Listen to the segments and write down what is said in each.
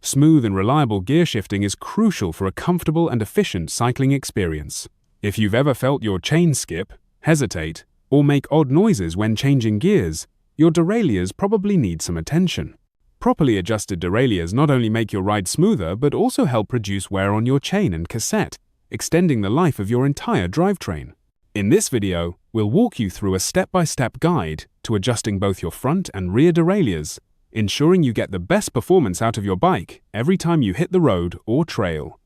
Smooth and reliable gear shifting is crucial for a comfortable and efficient cycling experience. If you've ever felt your chain skip, hesitate, or make odd noises when changing gears, your derailleurs probably need some attention. Properly adjusted derailleurs not only make your ride smoother but also help reduce wear on your chain and cassette, extending the life of your entire drivetrain. In this video, we'll walk you through a step-by-step guide to adjusting both your front and rear derailleurs, ensuring you get the best performance out of your bike every time you hit the road or trail.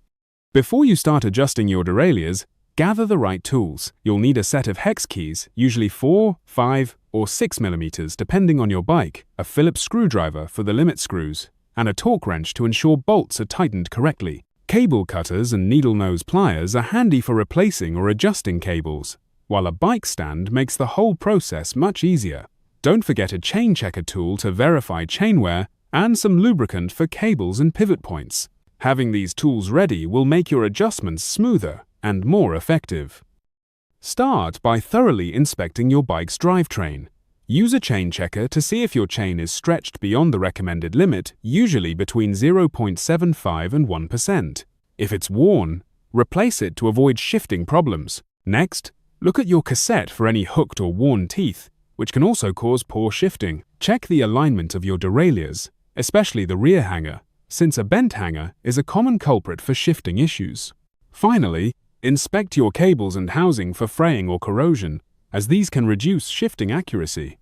Before you start adjusting your derailleurs, gather the right tools. You'll need a set of hex keys, usually 4, 5, or 6 mm depending on your bike, a Phillips screwdriver for the limit screws, and a torque wrench to ensure bolts are tightened correctly. Cable cutters and needle nose pliers are handy for replacing or adjusting cables, while a bike stand makes the whole process much easier. Don't forget a chain checker tool to verify chain wear and some lubricant for cables and pivot points. Having these tools ready will make your adjustments smoother and more effective. Start by thoroughly inspecting your bike's drivetrain. Use a chain checker to see if your chain is stretched beyond the recommended limit, usually between 0.75 and 1%. If it's worn, replace it to avoid shifting problems. Next, look at your cassette for any hooked or worn teeth, which can also cause poor shifting. Check the alignment of your derailleurs, especially the rear hanger, since a bent hanger is a common culprit for shifting issues. Finally, inspect your cables and housing for fraying or corrosion, as these can reduce shifting accuracy.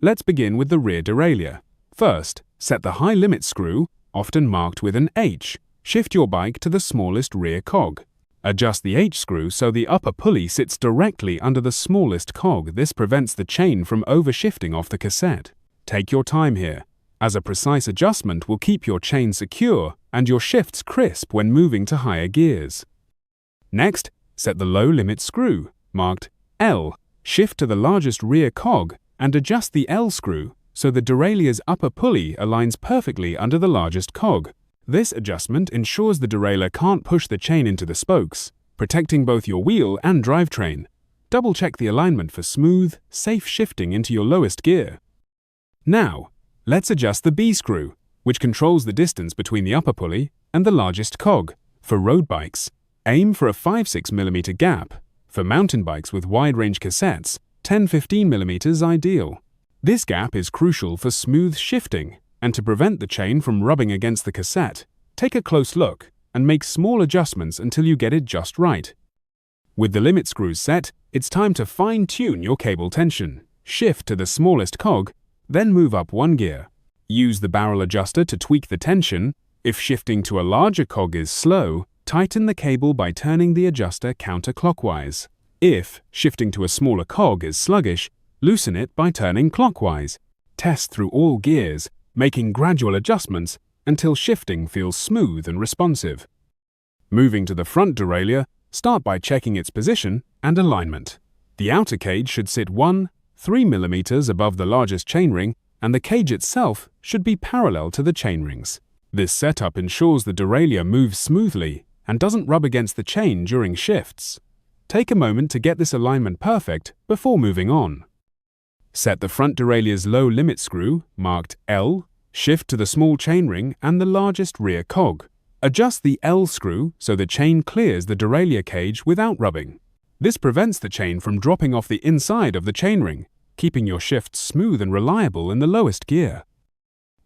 Let's begin with the rear derailleur. First, set the high limit screw, often marked with an H. Shift your bike to the smallest rear cog. Adjust the H screw so the upper pulley sits directly under the smallest cog. This prevents the chain from overshifting off the cassette. Take your time here, as a precise adjustment will keep your chain secure and your shifts crisp when moving to higher gears. Next, set the low limit screw, marked L. Shift to the largest rear cog and adjust the L screw so the derailleur's upper pulley aligns perfectly under the largest cog. This adjustment ensures the derailleur can't push the chain into the spokes, protecting both your wheel and drivetrain. Double-check the alignment for smooth, safe shifting into your lowest gear. Now, let's adjust the B screw, which controls the distance between the upper pulley and the largest cog. For road bikes, aim for a 5-6 mm gap. For mountain bikes with wide-range cassettes, 10-15 mm is ideal. This gap is crucial for smooth shifting and to prevent the chain from rubbing against the cassette. Take a close look and make small adjustments until you get it just right. With the limit screws set, it's time to fine-tune your cable tension. Shift to the smallest cog, then move up one gear. Use the barrel adjuster to tweak the tension. If shifting to a larger cog is slow, tighten the cable by turning the adjuster counterclockwise. If shifting to a smaller cog is sluggish, loosen it by turning clockwise. Test through all gears, making gradual adjustments until shifting feels smooth and responsive. Moving to the front derailleur, start by checking its position and alignment. The outer cage should sit 1-3 mm above the largest chainring, and the cage itself should be parallel to the chainrings. This setup ensures the derailleur moves smoothly and doesn't rub against the chain during shifts. Take a moment to get this alignment perfect before moving on. Set the front derailleur's low limit screw, marked L. Shift to the small chainring and the largest rear cog. Adjust the L screw so the chain clears the derailleur cage without rubbing. This prevents the chain from dropping off the inside of the chainring, keeping your shifts smooth and reliable in the lowest gear.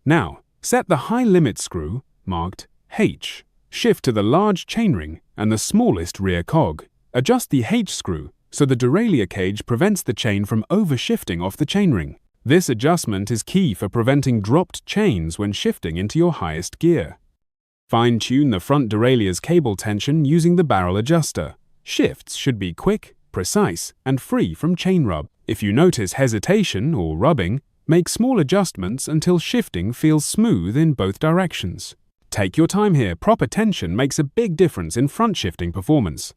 Now, set the high limit screw, marked H. Shift to the large chainring and the smallest rear cog. Adjust the H screw so the derailleur cage prevents the chain from overshifting off the chainring. This adjustment is key for preventing dropped chains when shifting into your highest gear. Fine-tune the front derailleur's cable tension using the barrel adjuster. Shifts should be quick, precise, and free from chain rub. If you notice hesitation or rubbing, make small adjustments until shifting feels smooth in both directions. Take your time here. Proper tension makes a big difference in front shifting performance.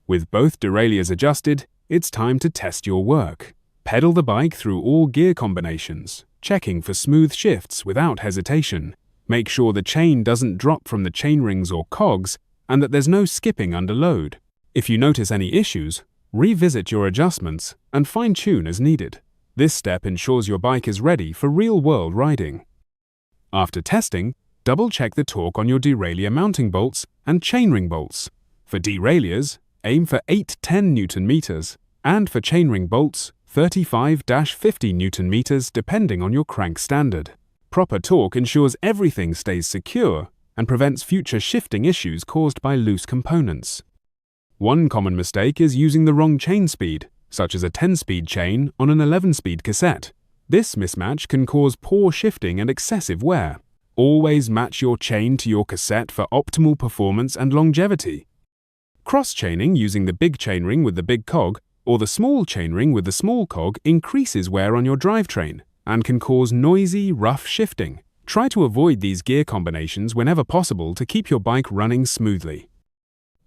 With both derailleurs adjusted, it's time to test your work. Pedal the bike through all gear combinations, checking for smooth shifts without hesitation. Make sure the chain doesn't drop from the chainrings or cogs and that there's no skipping under load. If you notice any issues, revisit your adjustments and fine-tune as needed. This step ensures your bike is ready for real-world riding. After testing, Double-check the torque on your derailleur mounting bolts and chainring bolts. For derailleurs, aim for 8-10 Nm, and for chainring bolts, 35-50 Nm depending on your crank standard. Proper torque ensures everything stays secure and prevents future shifting issues caused by loose components. One common mistake is using the wrong chain speed, such as a 10-speed chain on an 11-speed cassette. This mismatch can cause poor shifting and excessive wear. Always match your chain to your cassette for optimal performance and longevity. Cross-chaining using the big chainring with the big cog or the small chainring with the small cog increases wear on your drivetrain and can cause noisy, rough shifting. Try to avoid these gear combinations whenever possible to keep your bike running smoothly.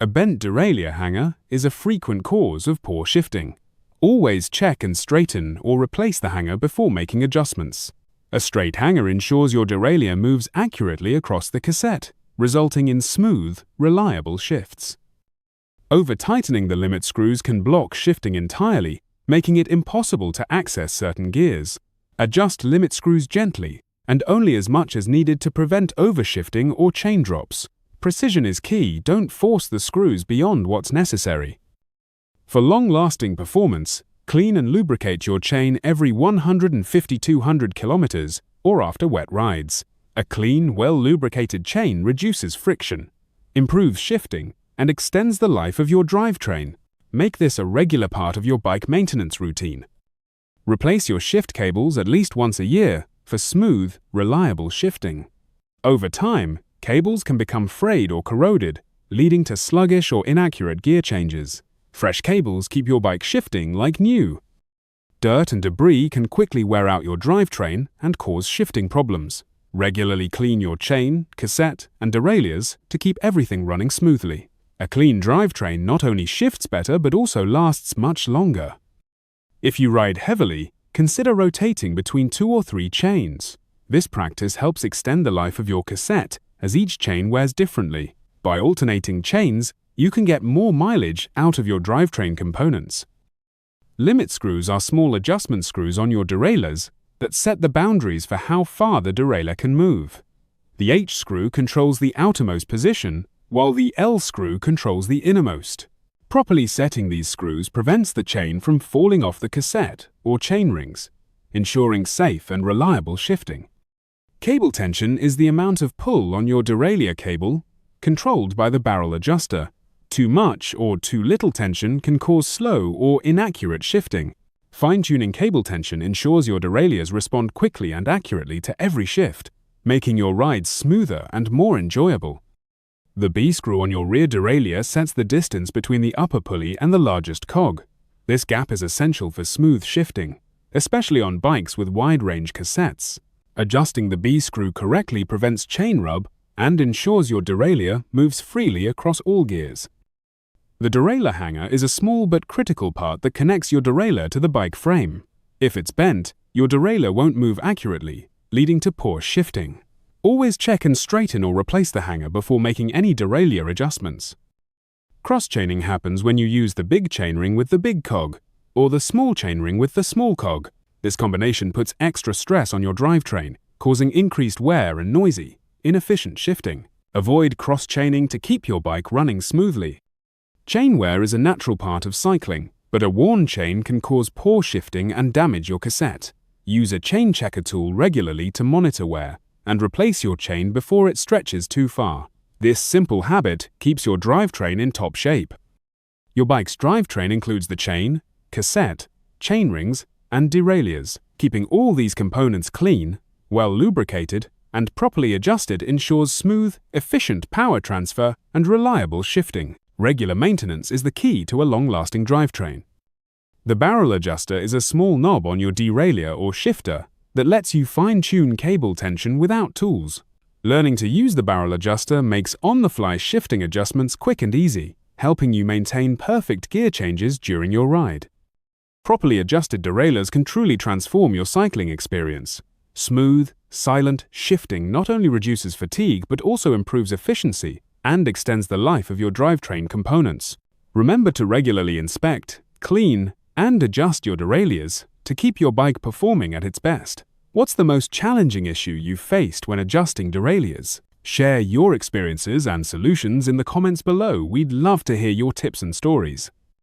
A bent derailleur hanger is a frequent cause of poor shifting. Always check and straighten or replace the hanger before making adjustments. A straight hanger ensures your derailleur moves accurately across the cassette, resulting in smooth, reliable shifts. Over-tightening the limit screws can block shifting entirely, making it impossible to access certain gears. Adjust limit screws gently, and only as much as needed to prevent overshifting or chain drops. Precision is key, don't force the screws beyond what's necessary. For long-lasting performance, clean and lubricate your chain every 150-200 kilometers or after wet rides. A clean, well-lubricated chain reduces friction, improves shifting, and extends the life of your drivetrain. Make this a regular part of your bike maintenance routine. Replace your shift cables at least once a year for smooth, reliable shifting. Over time, cables can become frayed or corroded, leading to sluggish or inaccurate gear changes. Fresh cables keep your bike shifting like new. Dirt and debris can quickly wear out your drivetrain and cause shifting problems. Regularly clean your chain, cassette, and derailleurs to keep everything running smoothly. A clean drivetrain not only shifts better but also lasts much longer. If you ride heavily, consider rotating between 2 or 3 chains. This practice helps extend the life of your cassette as each chain wears differently. By alternating chains, you can get more mileage out of your drivetrain components. Limit screws are small adjustment screws on your derailleurs that set the boundaries for how far the derailleur can move. The H screw controls the outermost position, while the L screw controls the innermost. Properly setting these screws prevents the chain from falling off the cassette or chain rings, ensuring safe and reliable shifting. Cable tension is the amount of pull on your derailleur cable, controlled by the barrel adjuster. Too much or too little tension can cause slow or inaccurate shifting. Fine-tuning cable tension ensures your derailleurs respond quickly and accurately to every shift, making your rides smoother and more enjoyable. The B screw on your rear derailleur sets the distance between the upper pulley and the largest cog. This gap is essential for smooth shifting, especially on bikes with wide-range cassettes. Adjusting the B screw correctly prevents chain rub and ensures your derailleur moves freely across all gears. The derailleur hanger is a small but critical part that connects your derailleur to the bike frame. If it's bent, your derailleur won't move accurately, leading to poor shifting. Always check and straighten or replace the hanger before making any derailleur adjustments. Cross-chaining happens when you use the big chainring with the big cog, or the small chainring with the small cog. This combination puts extra stress on your drivetrain, causing increased wear and noisy, inefficient shifting. Avoid cross-chaining to keep your bike running smoothly. Chain wear is a natural part of cycling, but a worn chain can cause poor shifting and damage your cassette. Use a chain checker tool regularly to monitor wear, and replace your chain before it stretches too far. This simple habit keeps your drivetrain in top shape. Your bike's drivetrain includes the chain, cassette, chain rings, and derailleurs. Keeping all these components clean, well lubricated, and properly adjusted ensures smooth, efficient power transfer and reliable shifting. Regular maintenance is the key to a long-lasting drivetrain. The barrel adjuster is a small knob on your derailleur or shifter that lets you fine-tune cable tension without tools. Learning to use the barrel adjuster makes on-the-fly shifting adjustments quick and easy, helping you maintain perfect gear changes during your ride. Properly adjusted derailleurs can truly transform your cycling experience. Smooth, silent shifting not only reduces fatigue but also improves efficiency and extends the life of your drivetrain components. Remember to regularly inspect, clean, and adjust your derailleurs to keep your bike performing at its best. What's the most challenging issue you've faced when adjusting derailleurs? Share your experiences and solutions in the comments below. We'd love to hear your tips and stories.